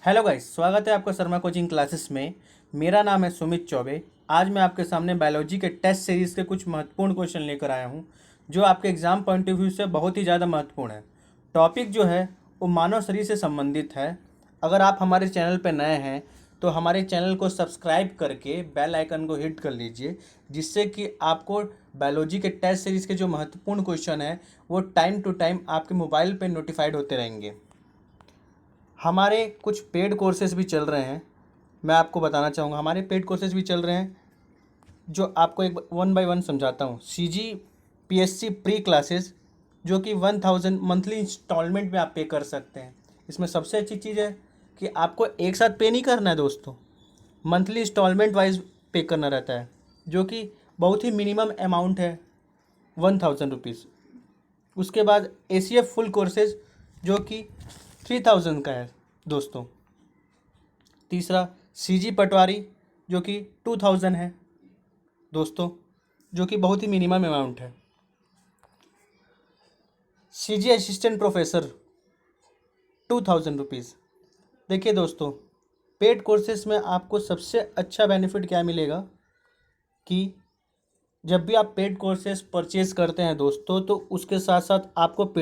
Hello guys, स्वागत है आपका शर्मा कोचिंग क्लासेस में। मेरा नाम है सुमित चौबे। आज मैं आपके सामने बायोलॉजी के टेस्ट सीरीज़ के कुछ महत्वपूर्ण क्वेश्चन लेकर आया हूं, जो आपके एग्ज़ाम पॉइंट ऑफ व्यू से बहुत ही ज़्यादा महत्वपूर्ण है। टॉपिक जो है वो मानव शरीर से संबंधित है। अगर आप हमारे चैनल पर नए हैं तो हमारे चैनल को सब्सक्राइब करके बेल आइकन को हिट कर लीजिए, जिससे कि आपको बायोलॉजी के टेस्ट सीरीज़ के जो महत्वपूर्ण क्वेश्चन हैं वो टाइम टू टाइम आपके मोबाइल पर नोटिफाइड होते रहेंगे। हमारे कुछ पेड कोर्सेज़ भी चल रहे हैं। मैं आपको बताना चाहूँगा, हमारे पेड कोर्सेज़ भी चल रहे हैं, जो आपको एक वन बाय वन समझाता हूँ। CGPSC प्री क्लासेस, जो कि 1000 मंथली इंस्टॉलमेंट में आप पे कर सकते हैं। इसमें सबसे अच्छी चीज़ है कि आपको एक साथ पे नहीं करना है दोस्तों, मंथली इंस्टॉलमेंट वाइज पे करना रहता है, जो कि बहुत ही मिनिमम अमाउंट है, 1000 रुपीज़। उसके बाद ACF फुल कोर्सेज, जो कि 3000 का है दोस्तों। तीसरा CG पटवारी, जो कि 2000 है दोस्तों, जो कि बहुत ही मिनिमम अमाउंट है। CG assistant professor 2000 rupees. देखिए दोस्तों, पेड कोर्सेज में आपको सबसे अच्छा बेनिफिट क्या मिलेगा कि जब भी आप पेड कोर्सेज परचेज करते हैं दोस्तों, तो उसके साथ साथ आपको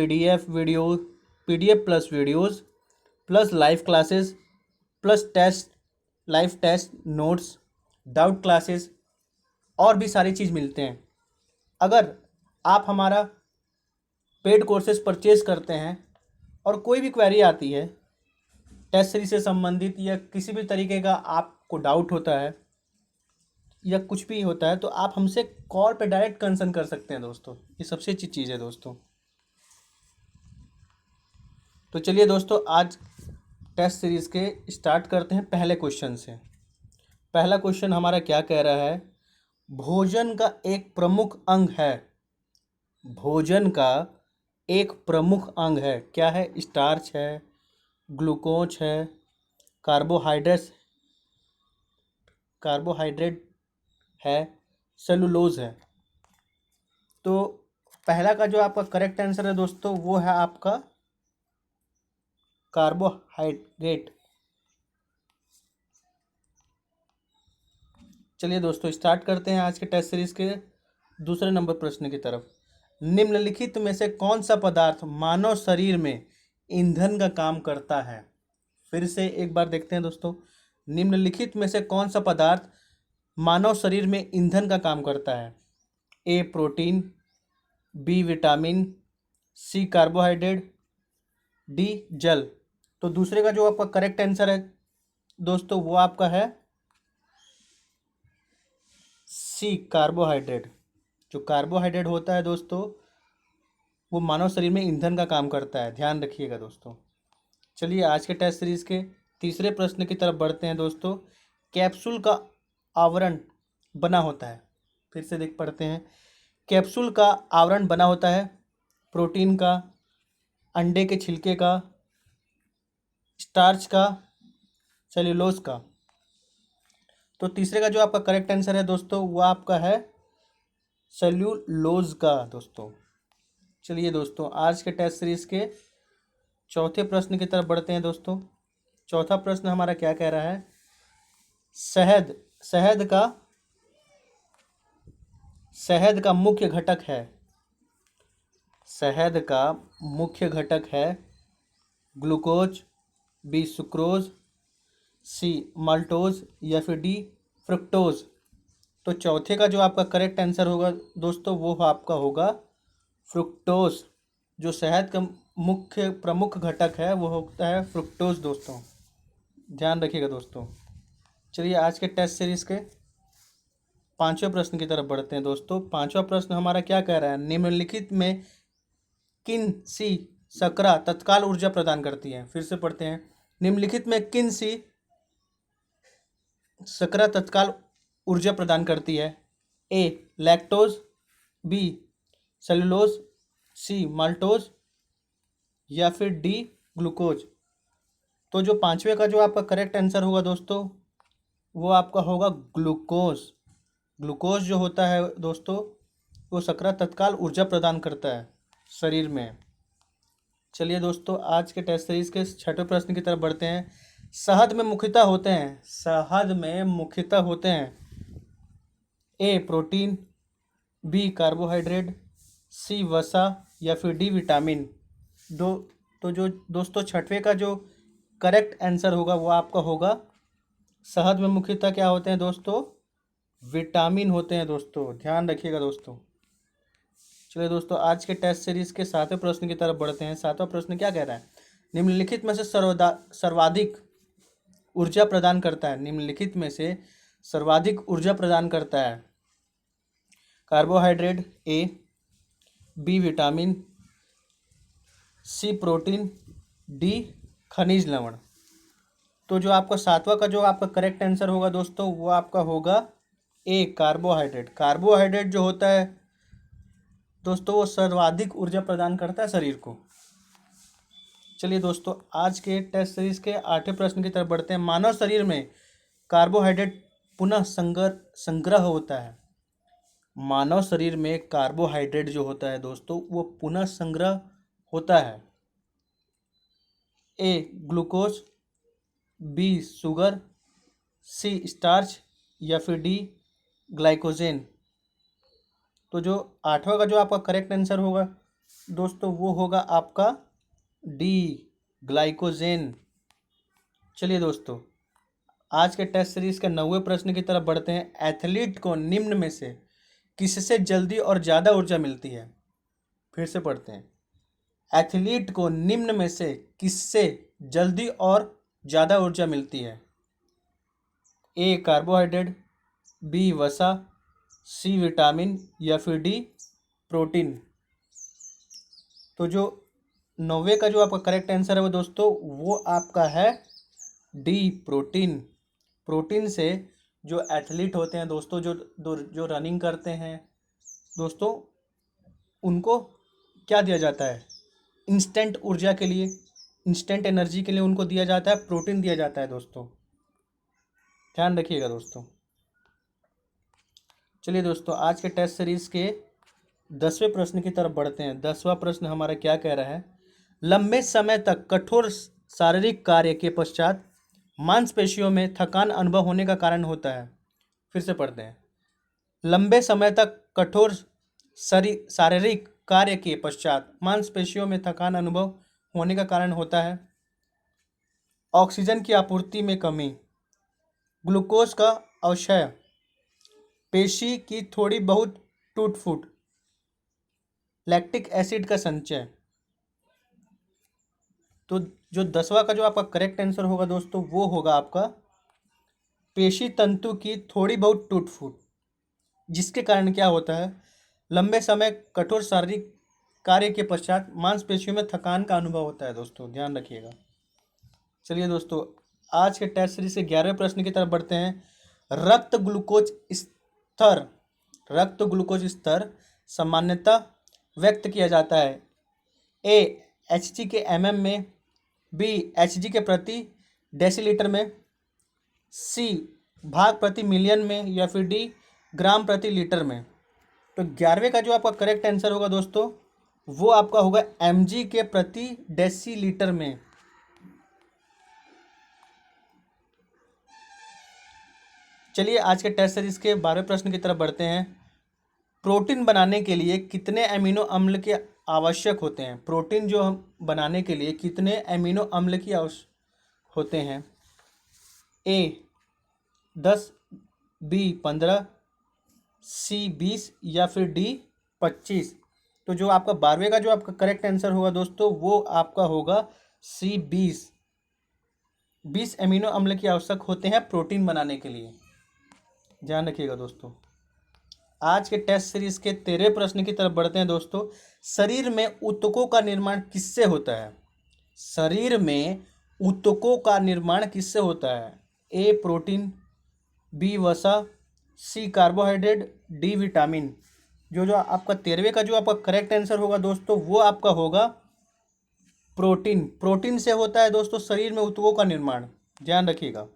PDF plus videos plus live classes plus test, live test notes, doubt classes और भी सारी चीज़ मिलते हैं। अगर आप हमारा पेड कोर्सेज परचेज करते हैं और कोई भी क्वेरी आती है टेस्ट सीरीज से संबंधित, या किसी भी तरीके का आपको डाउट होता है या कुछ भी होता है, तो आप हमसे कॉल पे डायरेक्ट कंसर्न कर सकते हैं दोस्तों। ये सबसे अच्छी चीज़ है दोस्तों। तो चलिए दोस्तों, आज टेस्ट सीरीज़ के स्टार्ट करते हैं पहले क्वेश्चन से। पहला क्वेश्चन हमारा क्या कह रहा है? भोजन का एक प्रमुख अंग है। भोजन का एक प्रमुख अंग है, क्या है? स्टार्च है, ग्लूकोज है, कार्बोहाइड्रेट्स कार्बोहाइड्रेट है, सेलुलोज है। तो पहला का जो आपका करेक्ट आंसर है दोस्तों, वो है आपका कार्बोहाइड्रेट। चलिए दोस्तों, स्टार्ट करते हैं आज के टेस्ट सीरीज के दूसरे नंबर प्रश्न की तरफ। निम्नलिखित में से कौन सा पदार्थ मानव शरीर में ईंधन का काम करता है? फिर से एक बार देखते हैं दोस्तों। निम्नलिखित में से कौन सा पदार्थ मानव शरीर में ईंधन का काम करता है? A protein, B vitamin, C carbohydrate, D जल। तो दूसरे का जो आपका करेक्ट आंसर है दोस्तों, वो आपका है C कार्बोहाइड्रेट। जो कार्बोहाइड्रेट होता है दोस्तों, वो मानव शरीर में ईंधन का काम करता है, ध्यान रखिएगा दोस्तों। चलिए आज के टेस्ट सीरीज के तीसरे प्रश्न की तरफ बढ़ते हैं दोस्तों। कैप्सूल का आवरण बना होता है, फिर से देख पढ़ते हैं। कैप्सूल का आवरण बना होता है प्रोटीन का, अंडे के छिलके का, स्टार्च का, सेल्यूलोज का। तो तीसरे का जो आपका करेक्ट आंसर है दोस्तों, वो आपका है सेल्यूलोज का दोस्तों। चलिए दोस्तों, आज के टेस्ट सीरीज के चौथे प्रश्न की तरफ बढ़ते हैं दोस्तों। चौथा प्रश्न हमारा क्या कह रहा है? शहद शहद का मुख्य घटक है। शहद का मुख्य घटक है glucose, B sucrose, C maltose या फिर D फ्रुक्टोज। तो चौथे का जो आपका करेक्ट आंसर होगा दोस्तों, वो आपका होगा फ्रुक्टोज। जो शहद का मुख्य प्रमुख घटक है वो होता है फ्रुक्टोज दोस्तों, ध्यान रखिएगा दोस्तों। चलिए आज के टेस्ट सीरीज के पांचवें प्रश्न की तरफ बढ़ते हैं दोस्तों। पांचवा प्रश्न हमारा क्या कह रहा है? निम्नलिखित में किन सी शकरा तत्काल ऊर्जा प्रदान करती है? फिर से पढ़ते हैं। निम्नलिखित में किन सी शकरा तत्काल ऊर्जा प्रदान करती है? A lactose, B cellulose, C maltose या फिर D ग्लूकोज। तो जो पांचवे का जो आपका करेक्ट आंसर होगा दोस्तों, वो आपका होगा ग्लूकोज। ग्लूकोज जो होता है दोस्तों, वो शकरा तत्काल ऊर्जा प्रदान करता है शरीर में। चलिए दोस्तों, आज के टेस्ट सीरीज के छठवें प्रश्न की तरफ बढ़ते हैं। शहद में मुख्यतः होते हैं, शहद में मुख्यतः होते हैं ए प्रोटीन, बी कार्बोहाइड्रेट, सी वसा या फिर डी विटामिन। दो तो जो दोस्तों छठवें का जो करेक्ट आंसर होगा वो आपका होगा शहद में मुख्यतः क्या होते हैं दोस्तों, विटामिन होते हैं दोस्तों, ध्यान रखिएगा दोस्तों। चलिए दोस्तों आज के टेस्ट सीरीज के सातवें प्रश्न की तरफ बढ़ते हैं। सातवां प्रश्न क्या कह रहा है, निम्नलिखित में से सर्वाधिक ऊर्जा प्रदान करता है, निम्नलिखित में से सर्वाधिक ऊर्जा प्रदान करता है कार्बोहाइड्रेट ए, बी विटामिन, सी प्रोटीन, डी खनिज लवण। तो जो आपका सातवां का जो आपका करेक्ट आंसर होगा दोस्तों वो आपका होगा ए कार्बोहाइड्रेट। कार्बोहाइड्रेट जो होता है दोस्तों वो सर्वाधिक ऊर्जा प्रदान करता है शरीर को। चलिए दोस्तों आज के टेस्ट सीरीज के आठवें प्रश्न की तरफ बढ़ते हैं। मानव शरीर में कार्बोहाइड्रेट पुनः संग्रह होता है, मानव शरीर में कार्बोहाइड्रेट जो होता है दोस्तों वो पुनः संग्रह होता है ए ग्लूकोज, बी शुगर, सी स्टार्च या फिर डी ग्लाइकोजेन। तो जो आठवां का जो आपका करेक्ट आंसर होगा दोस्तों वो होगा आपका डी ग्लाइकोजेन। चलिए दोस्तों आज के टेस्ट सीरीज के 9वें प्रश्न की तरफ बढ़ते हैं। एथलीट को निम्न में से किससे जल्दी और ज़्यादा ऊर्जा मिलती है, फिर से पढ़ते हैं। एथलीट को निम्न में से किससे जल्दी और ज़्यादा ऊर्जा मिलती है, ए कार्बोहाइड्रेट, बी वसा, सी विटामिन या फिर डी प्रोटीन। तो जो 9वें का जो आपका करेक्ट आंसर है वो दोस्तों वो आपका है डी प्रोटीन। प्रोटीन से जो एथलीट होते हैं दोस्तों, जो रनिंग करते हैं दोस्तों, उनको क्या दिया जाता है, इंस्टेंट ऊर्जा के लिए, इंस्टेंट एनर्जी के लिए उनको दिया जाता है प्रोटीन दिया जाता है दोस्तों, ध्यान रखिएगा दोस्तों। चलिए दोस्तों आज के टेस्ट सीरीज के 10वें प्रश्न की तरफ बढ़ते हैं। 10वां प्रश्न हमारा क्या कह रहा है, लंबे समय तक कठोर शारीरिक कार्य के पश्चात मांसपेशियों में थकान अनुभव होने का कारण होता है। फिर से पढ़ते हैं। लंबे समय तक कठोर शारीरिक कार्य के पश्चात मांसपेशियों में थकान अनुभव होने का कारण होता है ऑक्सीजन की आपूर्ति में कमी, ग्लूकोज का अवक्षय, पेशी की थोड़ी बहुत टूट फूट, लैक्टिक एसिड का संचय। तो जो 10वां का जो आपका करेक्ट आंसर होगा दोस्तों वो होगा आपका पेशी तंतु की थोड़ी बहुत टूट फूट, जिसके कारण क्या होता है, लंबे समय कठोर शारीरिक कार्य के पश्चात मांसपेशियों में थकान का अनुभव होता है दोस्तों, ध्यान रखिएगा। चलिए दोस्तों आज के टेस्ट सीरीज से 11वें प्रश्न की तरफ बढ़ते हैं। रक्त ग्लूकोज स्तर सामान्यतः व्यक्त किया जाता है ए एचजी के एमएम में, बी एचजी के प्रति डेसीलीटर में, सी भाग प्रति मिलियन में या फिर डी ग्राम प्रति लीटर में। तो 11वें का जो आपका करेक्ट आंसर होगा दोस्तों वो आपका होगा एमजी के प्रति डेसीलीटर में। चलिए आज के टेस्ट सीरीज के 12वें प्रश्न की तरफ बढ़ते हैं। प्रोटीन बनाने के लिए कितने अमीनो अम्ल के आवश्यक होते हैं, प्रोटीन जो हम बनाने के लिए कितने अमीनो अम्ल की आवश्यक होते हैं, ए 10, बी 15, सी 20 या फिर डी 25। तो जो आपका 12वें का जो आपका करेक्ट आंसर होगा दोस्तों वो आपका होगा सी 20 अमीनो अम्ल की आवश्यक होते हैं प्रोटीन बनाने के लिए, ध्यान रखिएगा दोस्तों। आज के टेस्ट सीरीज के 13वें प्रश्न की तरफ बढ़ते हैं दोस्तों। शरीर में ऊतकों का निर्माण किससे होता है, शरीर में ऊतकों का निर्माण किससे होता है, ए प्रोटीन, बी वसा, सी कार्बोहाइड्रेट, डी विटामिन। जो आपका 13वें का जो आपका करेक्ट आंसर होगा दोस्तों वो आपका होगा प्रोटीन। प्रोटीन से होता है दोस्तों शरीर में ऊतकों का निर्माण, ध्यान रखिएगा।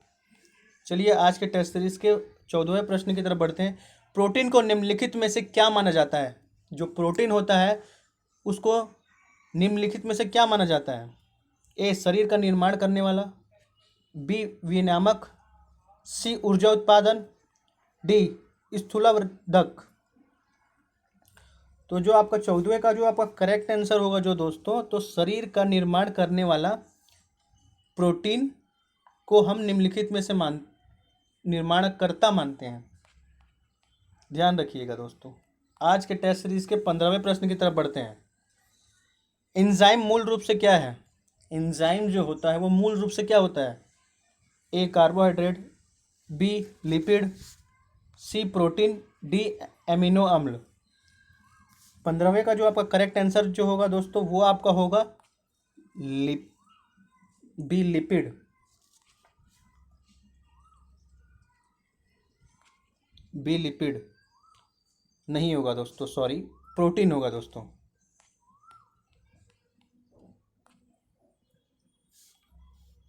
चलिए आज के टेस्ट सीरीज के 14वें प्रश्न की तरफ बढ़ते हैं। प्रोटीन को निम्नलिखित में से क्या माना जाता है, जो प्रोटीन होता है उसको निम्नलिखित में से क्या माना जाता है, ए शरीर का निर्माण करने वाला, बी विनियामक, सी ऊर्जा उत्पादन, डी स्थूलवर्धक। तो जो आपका 14वें का जो आपका करेक्ट आंसर होगा जो दोस्तों, तो शरीर का निर्माण करने वाला प्रोटीन को हम निम्नलिखित में से निर्माणकर्ता मानते हैं। ध्यान रखिएगा दोस्तों। आज के टेस्ट सीरीज के 15वें प्रश्न की तरफ बढ़ते हैं। एंजाइम मूल रूप से क्या है? एंजाइम जो होता है वो मूल रूप से क्या होता है? ए कार्बोहाइड्रेट, बी लिपिड, सी प्रोटीन, डी एमिनो अम्ल। 15वें का जो आपका करेक्ट आंसर जो होगा दोस्तों, वो आपका होगा बी लिपिड। बी लिपिड नहीं होगा दोस्तों, सॉरी, प्रोटीन होगा दोस्तों।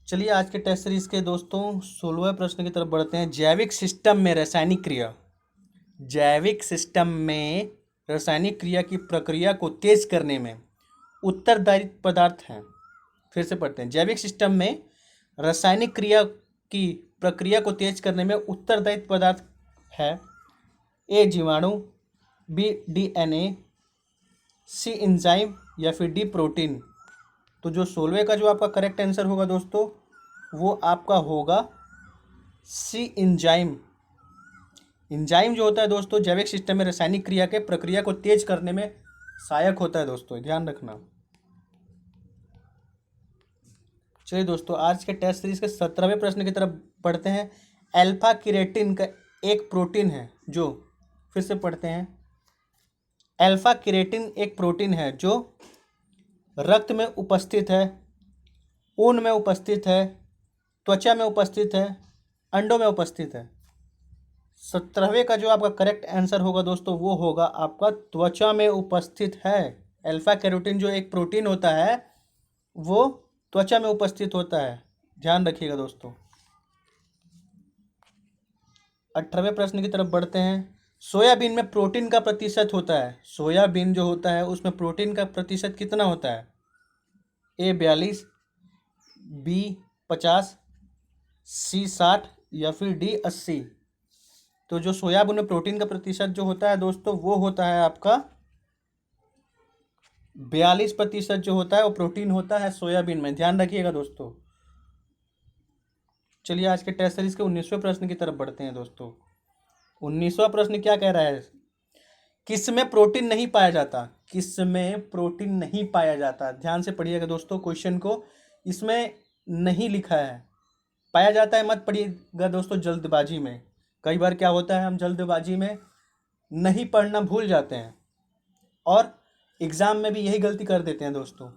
चलिए आज के टेस्ट सीरीज के दोस्तों 16वें प्रश्न की तरफ बढ़ते हैं। जैविक सिस्टम में रासायनिक क्रिया, जैविक सिस्टम में रासायनिक क्रिया की प्रक्रिया को तेज करने में उत्तरदायी पदार्थ हैं। फिर से पढ़ते हैं। जैविक सिस्टम में रासायनिक क्रिया की प्रक्रिया को तेज करने में उत्तरदायी पदार्थ है। ए जीवाणु, बी डीएनए, सी एंजाइम या फिर डी प्रोटीन। तो जो 16वें का जो आपका करेक्ट आंसर होगा दोस्तों, वो आपका होगा सी एंजाइम। एंजाइम जो होता है दोस्तों, जैविक सिस्टम में रासायनिक क्रिया के प्रक्रिया को तेज करने में सहायक होता है दोस्तों, ध्यान रखना। चलिए दोस्तों आज के टेस्ट सीरीज के 17वें प्रश्न की तरफ बढ़ते हैं। अल्फा केराटिन का एक प्रोटीन है जो, फिर से पढ़ते हैं। अल्फा केराटिन एक प्रोटीन है जो रक्त में उपस्थित है, ऊन में उपस्थित है, त्वचा में उपस्थित है, अंडों में उपस्थित है। 17वें का जो आपका करेक्ट आंसर होगा दोस्तों, वो होगा आपका त्वचा में उपस्थित है। अल्फा केराटिन जो एक प्रोटीन होता है वो त्वचा में उपस्थित होता है, ध्यान रखिएगा दोस्तों। 18वें प्रश्न की तरफ बढ़ते हैं। सोयाबीन में प्रोटीन का प्रतिशत होता है, सोयाबीन जो होता है उसमें प्रोटीन का प्रतिशत कितना होता है? ए 42, बी 50, सी 60 या फिर डी 80। तो जो सोयाबीन में प्रोटीन का प्रतिशत जो होता है दोस्तों, वो होता है आपका 42% जो होता है वो प्रोटीन होता है सोयाबीन में, ध्यान रखिएगा दोस्तों। चलिए आज के टेस्ट सीरीज के 19वें प्रश्न की तरफ बढ़ते हैं दोस्तों। 19वां प्रश्न क्या कह रहा है? किसमें प्रोटीन नहीं पाया जाता? किसमें प्रोटीन नहीं पाया जाता? ध्यान से पढ़िएगा दोस्तों क्वेश्चन को, इसमें नहीं लिखा है पाया जाता है, मत पढ़िएगा दोस्तों जल्दबाजी में। कई बार क्या होता है, हम जल्दबाजी में नहीं पढ़ना भूल जाते हैं और एग्ज़ाम में भी यही गलती कर देते हैं दोस्तों।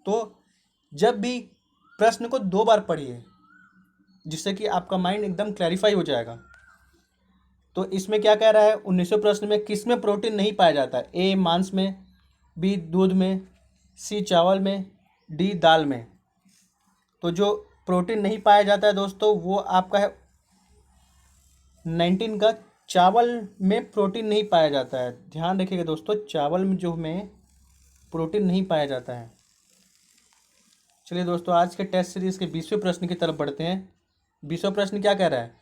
तो जब भी प्रश्न को 2 बार पढ़िए जिससे कि आपका माइंड एकदम क्लैरिफाई हो जाएगा। तो इसमें क्या कह रहा है 19वें प्रश्न में, किस में प्रोटीन नहीं पाया जाता? ए मांस में, बी दूध में, सी चावल में, डी दाल में। तो जो प्रोटीन नहीं पाया जाता है दोस्तों, वो आपका है 19 का, चावल में प्रोटीन नहीं पाया जाता है। ध्यान रखिएगा दोस्तों, चावल में जो में प्रोटीन नहीं पाया जाता है। चलिए दोस्तों आज के टेस्ट सीरीज के 20वें प्रश्न की तरफ बढ़ते हैं। 20वां प्रश्न क्या कह रहा है?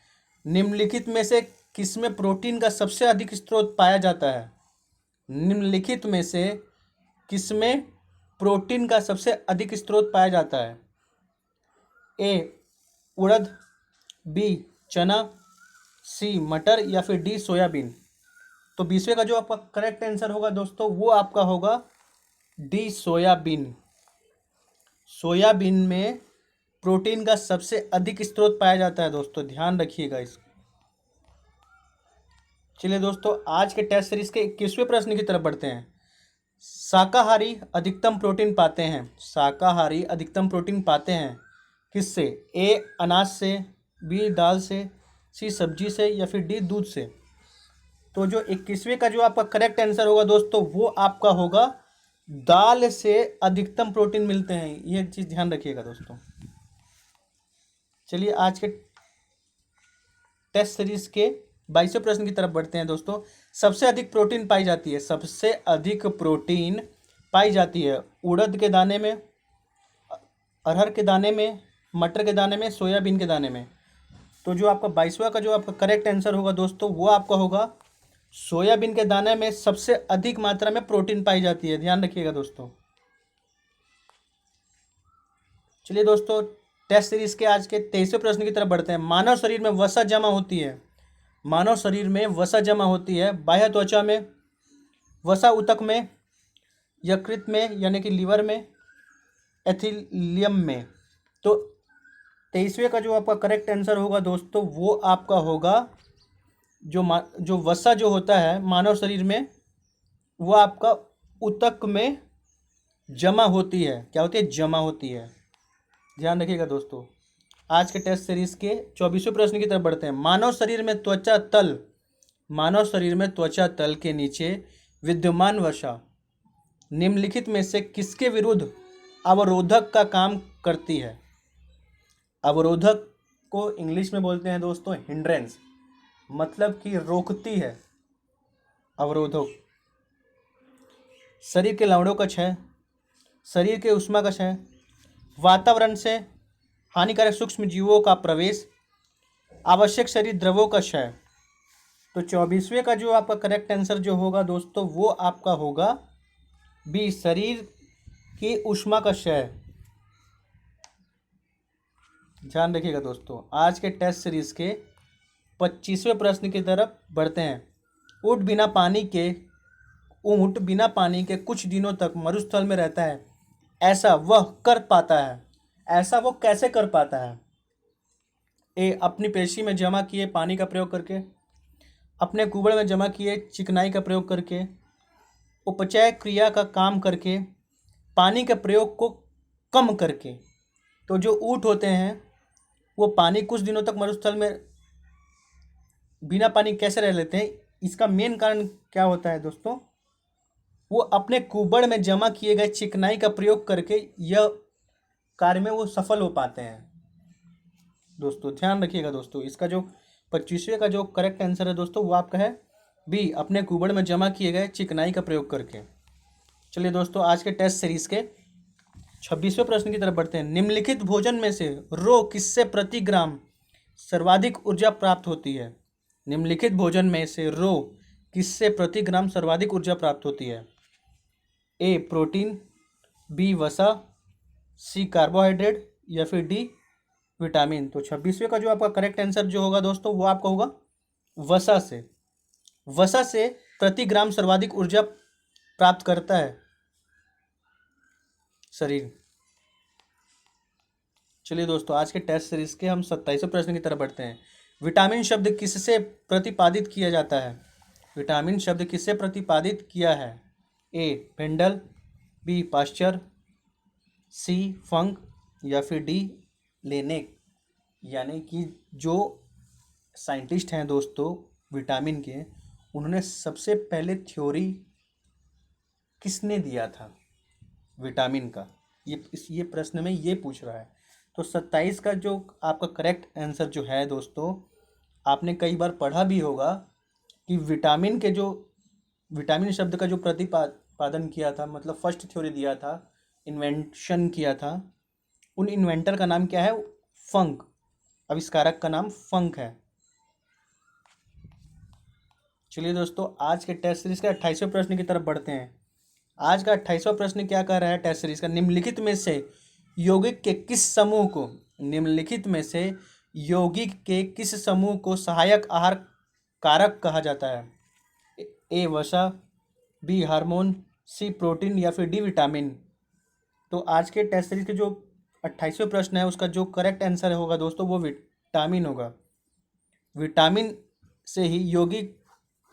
निम्नलिखित में से किसमें प्रोटीन का सबसे अधिक स्रोत पाया जाता है? निम्नलिखित में से किसमें प्रोटीन का सबसे अधिक स्रोत पाया जाता है? ए उड़द, बी चना, सी मटर या फिर डी सोयाबीन। तो 20वें का जो आपका करेक्ट आंसर होगा दोस्तों, वो आपका होगा डी सोयाबीन। सोयाबीन में प्रोटीन का सबसे अधिक स्रोत पाया जाता है दोस्तों, ध्यान रखिएगा इसको। चलिए दोस्तों आज के टेस्ट सीरीज के 21वें प्रश्न की तरफ बढ़ते हैं। शाकाहारी अधिकतम प्रोटीन पाते हैं, शाकाहारी अधिकतम प्रोटीन पाते हैं किससे? ए अनाज से, बी दाल से, सी सब्जी से या फिर डी दूध से। तो जो 21वें का जो आपका करेक्ट आंसर होगा दोस्तों, वो आपका होगा दाल से अधिकतम प्रोटीन मिलते हैं, ये चीज़ ध्यान रखिएगा दोस्तों। चलिए आज के टेस्ट सीरीज के 22वें प्रश्न की तरफ बढ़ते हैं दोस्तों। सबसे अधिक प्रोटीन पाई जाती है, सबसे अधिक प्रोटीन पाई जाती है उड़द के दाने में, अरहर के दाने में, मटर के दाने में, सोयाबीन के दाने में। तो जो आपका 22वां का जो आपका करेक्ट आंसर होगा दोस्तों, वो आपका होगा सोयाबीन के दाने में सबसे अधिक मात्रा में प्रोटीन पाई जाती है, ध्यान रखिएगा दोस्तों। चलिए दोस्तों, टेस्ट सीरीज के आज के 23वें प्रश्न की तरफ बढ़ते हैं। मानव शरीर में वसा जमा होती है, मानव शरीर में वसा जमा होती है बाह्य त्वचा में, वसा ऊतक में, यकृत में यानी कि लीवर में, एथिलियम में। तो 23वें का जो आपका करेक्ट आंसर होगा दोस्तों, वो आपका होगा जो वसा जो होता है मानव शरीर में, वो आपका ऊतक में जमा होती है। क्या होती है? जमा होती है, ध्यान रखिएगा दोस्तों। आज के टेस्ट सीरीज के 24वें प्रश्न की तरफ बढ़ते हैं। मानव शरीर में त्वचा तल के नीचे विद्यमान वसा निम्नलिखित में से किसके विरुद्ध अवरोधक का काम करती है? अवरोधक को इंग्लिश में बोलते हैं दोस्तों हिंड्रेंस, मतलब कि रोकती है। अवरोधक शरीर के लवणों का क्षय, शरीर के ऊष्मा का क्षय, वातावरण से हानिकारक सूक्ष्म जीवों का प्रवेश, आवश्यक शरीर द्रवों का क्षय। तो 24वें का जो आपका करेक्ट आंसर जो होगा दोस्तों, वो आपका होगा बी, शरीर की ऊष्मा का क्षय। ध्यान रखिएगा दोस्तों। आज के टेस्ट सीरीज के 25वें प्रश्न की तरफ बढ़ते हैं। ऊँट बिना पानी के कुछ दिनों तक मरुस्थल में रहता है, ऐसा वह कर पाता है, ऐसा वो कैसे कर पाता है? ए, अपनी पेशी में जमा किए पानी का प्रयोग करके, अपने कुबड़ में जमा किए चिकनाई का प्रयोग करके, उपचय क्रिया का काम करके, पानी के प्रयोग को कम करके। तो जो ऊँट होते हैं वो पानी कुछ दिनों तक मरुस्थल में बिना पानी कैसे रह लेते हैं? इसका मेन कारण क्या होता है दोस्तों? वो अपने कुबड़ में जमा किए गए चिकनाई का प्रयोग करके यह कार्य में वो सफल हो पाते हैं दोस्तों। ध्यान रखिएगा दोस्तों। इसका जो 25वें का जो करेक्ट आंसर है दोस्तों, वो आपका है बी, अपने कुबड़ में जमा किए गए चिकनाई का प्रयोग करके। चलिए दोस्तों, आज के टेस्ट सीरीज के 26वें प्रश्न की तरफ बढ़ते हैं। निम्नलिखित भोजन में से रो किससे प्रति ग्राम सर्वाधिक ऊर्जा प्राप्त होती है? निम्नलिखित भोजन में से रो किससे प्रति ग्राम सर्वाधिक ऊर्जा प्राप्त होती है? ए, प्रोटीन, बी, वसा, सी, कार्बोहाइड्रेट या फिर डी, विटामिन। तो 26वें का जो आपका करेक्ट आंसर जो होगा दोस्तों, वो आपका होगा वसा से। वसा से प्रति ग्राम सर्वाधिक ऊर्जा प्राप्त करता है शरीर। चलिए दोस्तों, आज के टेस्ट सीरीज के हम 27वें प्रश्न की तरफ बढ़ते हैं। विटामिन शब्द किससे प्रतिपादित किया जाता है? विटामिन शब्द किससे प्रतिपादित किया है? ए, पेंडल, बी, पास्चर, सी, फंक या फिर डी, लेनेक। यानी कि जो साइंटिस्ट हैं दोस्तों विटामिन के, उन्होंने सबसे पहले थ्योरी किसने दिया था विटामिन का? ये प्रश्न में ये पूछ रहा है। तो 27 का जो आपका करेक्ट आंसर जो है दोस्तों, आपने कई बार पढ़ा भी होगा कि विटामिन शब्द का जो प्रतिपादन किया था, मतलब फर्स्ट थ्योरी दिया था, इन्वेंशन किया था, उन इन्वेंटर का नाम क्या है? फंक। आविष्कारक का नाम फंक है। चलिए दोस्तों, आज के टेस्ट सीरीज के 28वें प्रश्न की तरफ बढ़ते हैं। आज का 28वां प्रश्न क्या कह रहा है टेस्ट सीरीज का? निम्नलिखित में से यौगिक के किस समूह को सहायक आहार कारक कहा जाता है? ए, वसा, बी, हार्मोन, सी, प्रोटीन या फिर डी, विटामिन। तो आज के टेस्ट सीरीज के जो 28वें प्रश्न है, उसका जो करेक्ट आंसर होगा दोस्तों, वो विटामिन होगा। विटामिन से ही यौगिक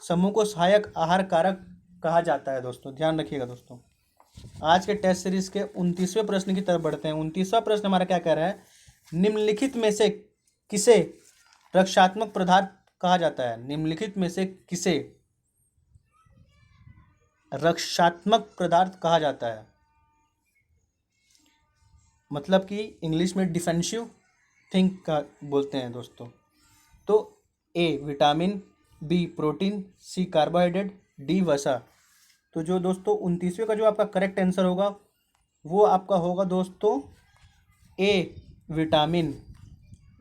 समूह को सहायक आहार कारक कहा जाता है दोस्तों। ध्यान रखिएगा दोस्तों। आज के टेस्ट सीरीज के 29वें प्रश्न की तरफ बढ़ते हैं। 29वां प्रश्न हमारा क्या कह रहा है? निम्नलिखित में से किसे रक्षात्मक पदार्थ कहा जाता है? निम्नलिखित में से किसे रक्षात्मक पदार्थ कहा जाता है? मतलब कि इंग्लिश में डिफेंसिव थिंग का बोलते हैं दोस्तों। तो ए, विटामिन, बी, प्रोटीन, सी, कार्बोहाइड्रेट, डी, वसा। तो जो दोस्तों 29वें का जो आपका करेक्ट आंसर होगा, वो आपका होगा दोस्तों ए, विटामिन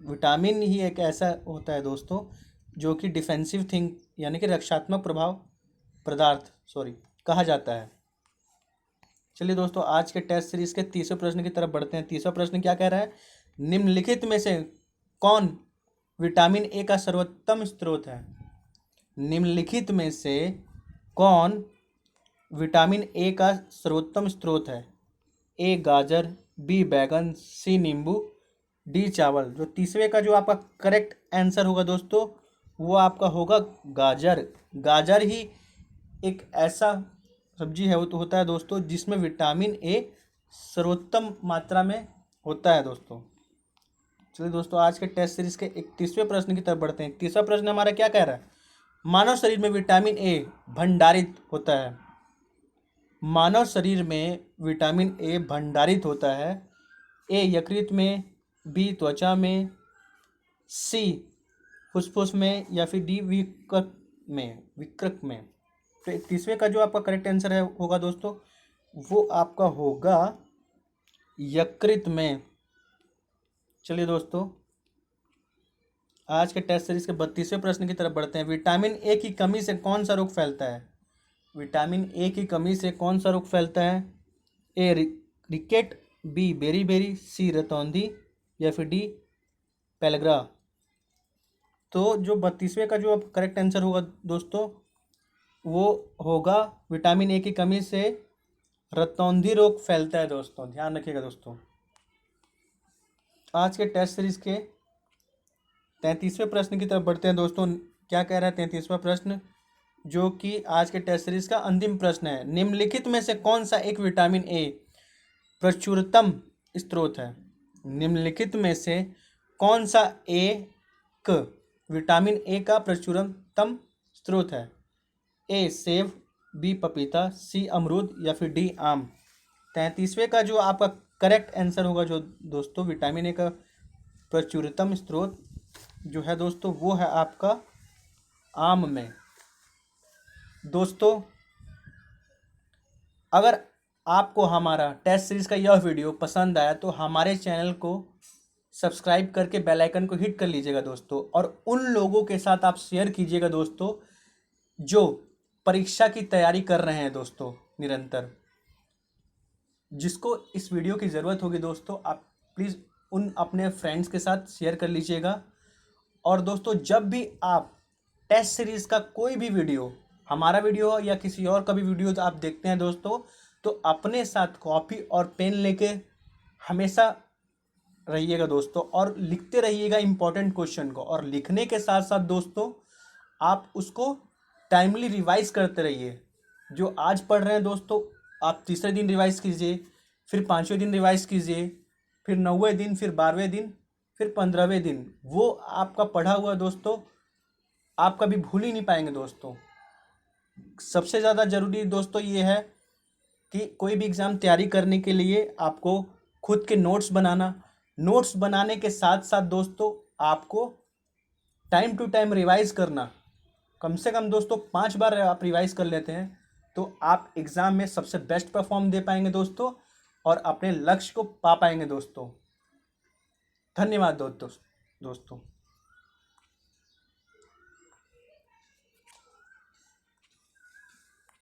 विटामिन ही एक ऐसा होता है दोस्तों जो कि डिफेंसिव थिंग यानी कि रक्षात्मक प्रभाव पदार्थ कहा जाता है। चलिए दोस्तों, आज के टेस्ट सीरीज के तीसरे प्रश्न की तरफ बढ़ते हैं। तीसरा प्रश्न क्या कह रहा है? निम्नलिखित में से कौन विटामिन ए का सर्वोत्तम स्रोत है? निम्नलिखित में से कौन विटामिन ए का सर्वोत्तम स्रोत है? ए गाजर, बी बैगन, सी नींबू, डी चावल। जो तीसरे का जो आपका करेक्ट आंसर होगा दोस्तों, वो आपका होगा गाजर। गाजर ही एक ऐसा सब्जी है, वो तो होता है दोस्तों जिसमें विटामिन ए सर्वोत्तम मात्रा में होता है दोस्तों। चलिए दोस्तों, आज के टेस्ट सीरीज के 31वें प्रश्न की तरफ बढ़ते हैं। तीसरा प्रश्न हमारा क्या कह रहा है? मानव शरीर में विटामिन ए भंडारित होता है। मानव शरीर में विटामिन ए भंडारित होता है। ए यकृत में, बी त्वचा में, सी फुसफुस में, या फिर डी विकृत में। तो 31वें का जो आपका करेक्ट आंसर है होगा दोस्तों, वो आपका होगा यकृत में। चलिए दोस्तों, आज के टेस्ट सीरीज के 32वें प्रश्न की तरफ बढ़ते हैं। विटामिन ए की कमी से कौन सा रोग फैलता है? विटामिन ए की कमी से कौन सा रोग फैलता है? ए रिकेट, बी बेरी, सी रतौंधी, या फिर डी पेलग्रा। तो जो 32वें का जो अब करेक्ट आंसर होगा दोस्तों, वो होगा विटामिन ए की कमी से रतौंधी रोग फैलता है दोस्तों। ध्यान रखिएगा दोस्तों। आज के टेस्ट सीरीज के 33वें प्रश्न की तरफ बढ़ते हैं दोस्तों। क्या कह रहा है 33वां प्रश्न, जो कि आज के टेस्ट सीरीज का अंतिम प्रश्न है? निम्नलिखित में से कौन सा एक विटामिन ए प्रचुरतम स्रोत है? निम्नलिखित में से कौन सा एक विटामिन ए का प्रचुरतम स्रोत है? ए सेब, बी पपीता, सी अमरूद, या फिर डी आम। 33वें का जो आपका करेक्ट आंसर होगा जो दोस्तों, विटामिन ए का प्रचुरतम स्रोत जो है दोस्तों, वो है आपका आम में। दोस्तों, अगर आपको हमारा टेस्ट सीरीज का यह वीडियो पसंद आया तो हमारे चैनल को सब्सक्राइब करके बेल आइकन को हिट कर लीजिएगा दोस्तों, और उन लोगों के साथ आप शेयर कीजिएगा दोस्तों जो परीक्षा की तैयारी कर रहे हैं दोस्तों निरंतर। जिसको इस वीडियो की ज़रूरत होगी दोस्तों, आप प्लीज़ उन अपने फ्रेंड्स के साथ शेयर कर लीजिएगा। और दोस्तों, जब भी आप टेस्ट सीरीज़ का कोई भी वीडियो, हमारा वीडियो हो या किसी और का भी वीडियो आप देखते हैं दोस्तों, तो अपने साथ कॉपी और पेन लेके हमेशा रहिएगा दोस्तों, और लिखते रहिएगा इम्पोर्टेंट क्वेश्चन को। और लिखने के साथ साथ दोस्तों, आप उसको टाइमली रिवाइज करते रहिए। जो आज पढ़ रहे हैं दोस्तों, आप तीसरे दिन रिवाइज कीजिए, फिर 5वें दिन रिवाइज कीजिए, फिर 9वें दिन, फिर 12वें दिन, फिर 15वें दिन। वो आपका पढ़ा हुआ दोस्तों आप कभी भूल ही नहीं पाएंगे दोस्तों। सबसे ज़्यादा ज़रूरी दोस्तों ये है कि कोई भी एग्ज़ाम तैयारी करने के लिए आपको खुद के नोट्स बनाने के साथ साथ दोस्तों आपको टाइम टू टाइम रिवाइज करना। कम से कम दोस्तों 5 बार आप रिवाइज कर लेते हैं तो आप एग्ज़ाम में सबसे बेस्ट परफॉर्म दे पाएंगे दोस्तों, और अपने लक्ष्य को पा पाएंगे दोस्तों। धन्यवाद दोस्तों।